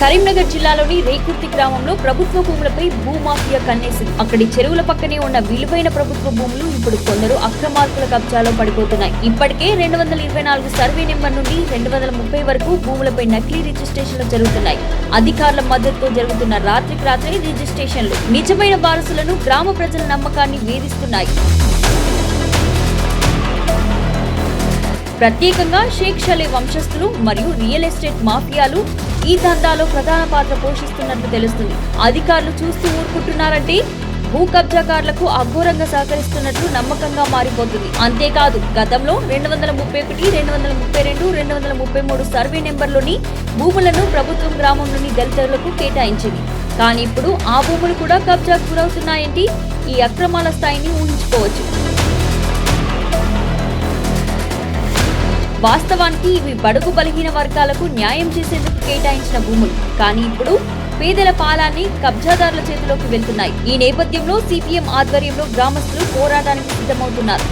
కరీంనగర్ జిల్లాలోని రేకుర్తి గ్రామంలో ప్రభుత్వ భూములపై భూమాఫియా కన్నేసింది. అక్కడి చెరువుల పక్కనే ఉన్న విలువైన ప్రభుత్వ భూములు ఇప్పుడు కొందరు అక్రమార్కుల కబ్జాలో పడిపోతున్నాయి. ఇప్పటికే 224 సర్వే నెంబర్ నుండి 230 వరకు భూములపై నకిలీ రిజిస్ట్రేషన్లు జరుగుతున్నాయి. అధికారుల మద్దతుతో జరుగుతున్న రాత్రికి రాత్రి రిజిస్ట్రేషన్లు నిజమైన వారసులను గ్రామ ప్రజల నమ్మకాన్ని వేధిస్తున్నాయి. ప్రత్యేకంగా షేక్ షలే వంశస్థులు మరియు రియల్ ఎస్టేట్ మాఫియాలు ఈ దందాలో ప్రధాన పాత్ర పోషిస్తున్నట్లు తెలుస్తుంది. అధికారులు చూస్తూ ఊరుకుంటున్నారంటే భూ కబ్జాకారులకు అఘోరంగా సహకరిస్తున్నట్లు నమ్మకంగా మారిపోతుంది. అంతేకాదు గతంలో 231, 232, 233 సర్వే నెంబర్లోని భూములను ప్రభుత్వం గ్రామంలోని దళితులకు కేటాయించింది. కానీ ఇప్పుడు ఆ భూములు కూడా కబ్జాకు గురవుతున్నాయంటే ఈ అక్రమాల స్థాయిని ఊహించుకోవచ్చు. వాస్తవానికి ఇవి బడుగు బలహీన వర్గాలకు న్యాయం చేసేందుకు కేటాయించిన భూములు. కానీ ఇప్పుడు పేదల పాలాన్ని కబ్జాదారుల చేతిలోకి వెళ్తున్నాయి. ఈ నేపథ్యంలో సిపిఎం ఆధ్వర్యంలో గ్రామస్తులు పోరాటానికి సిద్ధమవుతున్నారు.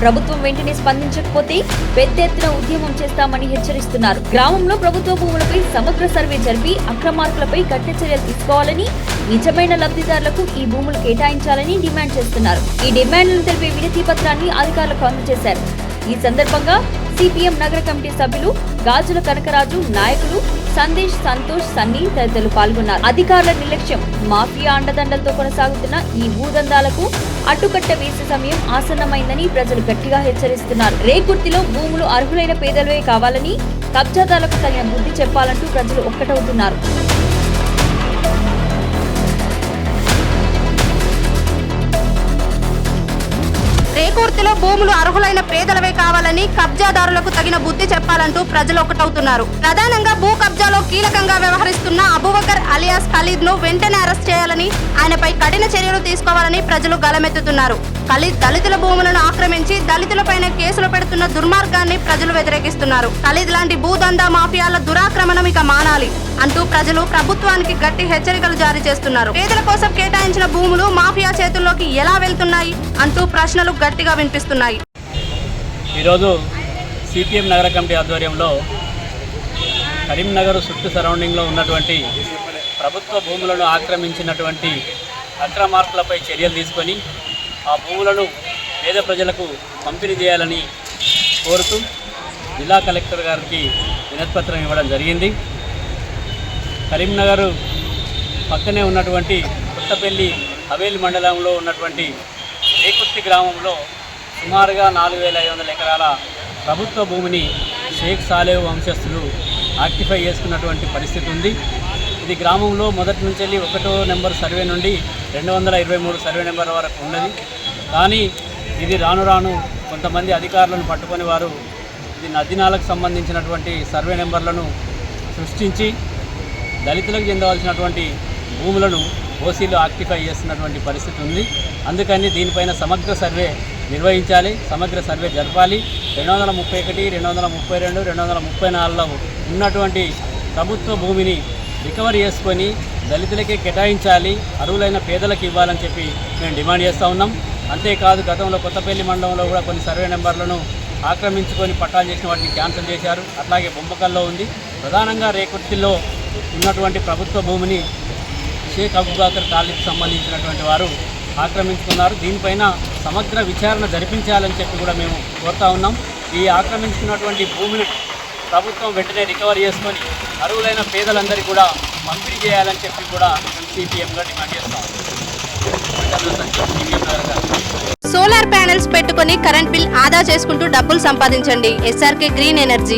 ప్రభుత్వం వెంటనే స్పందించకపోతే పెద్ద ఎత్తున ఉద్యమం చేస్తామని హెచ్చరిస్తున్నారు. గ్రామంలో ప్రభుత్వ భూములపై సమగ్ర సర్వే జరిపి అక్రమార్కులపై కఠిన చర్యలు తీసుకోవాలని, నిజమైన లబ్ధిదారులకు ఈ భూములు కేటాయించాలని డిమాండ్ చేస్తున్నారు. ఈ డిమాండ్లను తెలిపే వినతి పత్రాన్ని అధికారులకు అందజేశారు. ఈ సందర్భంగా సిపిఎం నగర కమిటీ సభ్యులు గాజుల కనకరాజు, నాయకులు సందేశ్, సంతోష్, సన్నీ తదితరులు పాల్గొన్నారు. అధికారుల నిర్లక్ష్యం, మాఫియా అండదండలతో కొనసాగుతున్న ఈ భూదందాలకు అడ్డుకట్ట వేసే సమయం ఆసన్నమైందని ప్రజలు గట్టిగా హెచ్చరిస్తున్నారు. రేకుర్తిలో భూములు అర్హులైన పేదలవే కావాలని, కబ్జాదారులకు తగిన బుద్ధి చెప్పాలంటూ ప్రజలు ఒక్కటవుతున్నారు. రేకుర్తిలో భూములు అర్హులైన పేదలవే కావాలని, కబ్జాదారులకు తగిన బుద్ధి చెప్పాలంటూ ప్రజలు ఒకటవుతున్నారు. ప్రధానంగా భూ కబ్జాలో కీలకంగా వ్యవహరిస్తున్న అబూబకర్ అలియాస్ ఖలీద్ ను వెంటనే అరెస్ట్ చేయాలని, ఆయనపై కఠిన చర్యలు తీసుకోవాలని ప్రజలు గలమెత్తుతున్నారు. ఖలీద్ దళితుల భూములను ఆక్రమించి దళితులపైన కేసులు పెడుతున్న దుర్మార్గాన్ని ప్రజలు వ్యతిరేకిస్తున్నారు. ఖలీద్ లాంటి భూదందా మాఫియాల దురాక్రమణం ఇక మానాలి అంటూ ప్రజలు ప్రభుత్వానికి గట్టి హెచ్చరికలు జారీ చేస్తున్నారు. పేదల కోసం కేటాయించిన భూములు మాఫియా చేతుల్లోకి ఎలా వెళ్తున్నాయి అంటూ ప్రశ్నలు గట్టిగా వినిపిస్తున్నాయి. ఈరోజు సిపిఎం నగర కమిటీ ఆధ్వర్యంలో కరీంనగర్ చుట్టూ సరౌండింగ్లో ఉన్నటువంటి ప్రభుత్వ భూములను ఆక్రమించినటువంటి అక్రమార్కులపై చర్యలు తీసుకొని ఆ భూములను పేద ప్రజలకు పంపిణీ చేయాలని కోరుతూ జిల్లా కలెక్టర్ గారికి వినతిపత్రం ఇవ్వడం జరిగింది. కరీంనగర్ పక్కనే ఉన్నటువంటి కొత్తపల్లి హవేలి మండలంలో ఉన్నటువంటి రేకుర్తి గ్రామంలో సుమారుగా 4500 ఎకరాల ప్రభుత్వ భూమిని షేక్ షలే వంశస్థులు ఆక్టిఫై చేసుకున్నటువంటి పరిస్థితి ఉంది. ఇది గ్రామంలో మొదటి నుంచి 1వ నెంబర్ సర్వే నుండి 223 సర్వే నెంబర్ వరకు ఉన్నది. కానీ ఇది రాను రాను కొంతమంది అధికారులను పట్టుకొని వారు ఇది నదీనాలకు సంబంధించినటువంటి సర్వే నెంబర్లను సృష్టించి దళితులకు చెందవలసినటువంటి భూములను ఓసీలు ఆక్టిఫై చేస్తున్నటువంటి పరిస్థితి ఉంది. అందుకని దీనిపైన సమగ్ర సర్వే నిర్వహించాలి, సమగ్ర సర్వే జరపాలి. 231, 232, 234లో ఉన్నటువంటి ప్రభుత్వ భూమిని రికవరీ చేసుకొని దళితులకే కేటాయించాలి, అర్హులైన పేదలకు ఇవ్వాలని చెప్పి మేము డిమాండ్ చేస్తూ ఉన్నాం. అంతేకాదు గతంలో కొత్తపల్లి మండలంలో కూడా కొన్ని సర్వే నెంబర్లను ఆక్రమించుకొని పట్టాలు చేసిన వాటిని క్యాన్సిల్ చేశారు. అట్లాగే బొమ్మకల్లో ఉంది. ప్రధానంగా రేకుర్తిలో ఉన్నటువంటి ప్రభుత్వ భూమిని షేక్ అబూబకర్ ఖలీద్కి సంబంధించినటువంటి వారు ఆక్రమించుకున్నారు. దీనిపైన సమగ్ర విచారణ జరిపించాలని చెప్పి కూడా మేము కోరుతా ఉన్నాం. ఈ ఆక్రమించుకున్నటువంటి భూమిని ప్రభుత్వం వెంటనే రికవరీ చేసుకొని అర్హులైన పేదలందరికీ కూడా పంపిణీ చేయాలని చెప్పి కూడా మేము సిపిఎంగా డిమాండ్ చేస్తాం. సోలార్ ప్యానెల్స్ పెట్టుకొని కరెంట్ బిల్ ఆదా చేసుకుంటూ డబ్బులు సంపాదించండి. SRK green energy.